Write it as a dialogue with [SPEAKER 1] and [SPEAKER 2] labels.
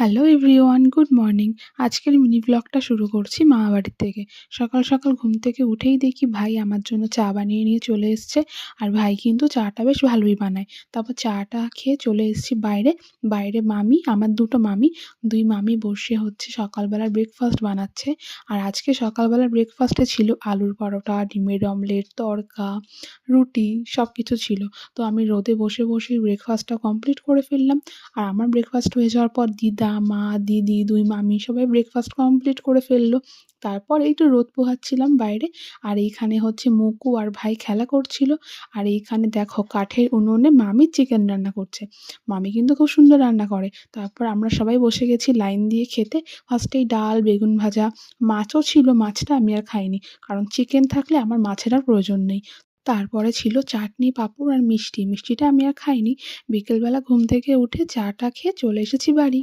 [SPEAKER 1] Hello everyone, good morning. আজকের mini ব্লগটা শুরু করছি মামাবাড়ির থেকে। সকাল সকাল ঘুম থেকে উঠেই দেখি ভাই আমার জন্য চা বানিয়ে নিয়ে চলে এসছে। আর ভাই কিন্তু চাটা বেশ ভালোই বানায়। তারপর চাটা খেয়ে চলে এসেছি বাইরে। বাইরে মামি, আমার দুই মামি বসে হচ্ছে সকালবেলার ব্রেকফাস্ট বানাচ্ছে। আর আজকে সকালবেলার ব্রেকফাস্টে ছিল আলুর পরোটা, ডিমের অমলেট, তড়কা, রুটি সব কিছু ছিল। তো আমি রোদে বসে বসেই ব্রেকফাস্টটা কমপ্লিট করে ফেললাম। আর আমার ব্রেকফাস্ট হয়ে যাওয়ার পর দিদা, মা, দিদি, দুই মামি সবাই ব্রেকফাস্ট কমপ্লিট করে ফেললো। তারপর একটু রোদ পোহাচ্ছিলাম বাইরে। আর এইখানে হচ্ছে মুকু আর ভাই খেলা করছিল। আর এইখানে দেখো কাঠের উনুনে মামি চিকেন রান্না করছে। মামি কিন্তু খুব সুন্দর রান্না করে। তারপর আমরা সবাই বসে গেছি লাইন দিয়ে খেতে। ফার্স্টেই ডাল, বেগুন ভাজা, মাছও ছিল, মাছটা আমি আর খাইনি। কারণ চিকেন থাকলে আমার মাছের আর প্রয়োজন নেই। তারপরে ছিল চাটনি, পাঁপড় আর মিষ্টি। মিষ্টিটা আমি আর খাইনি। বিকেলবেলা ঘুম থেকে উঠে চাটা খেয়ে চলে এসেছি বাড়ি।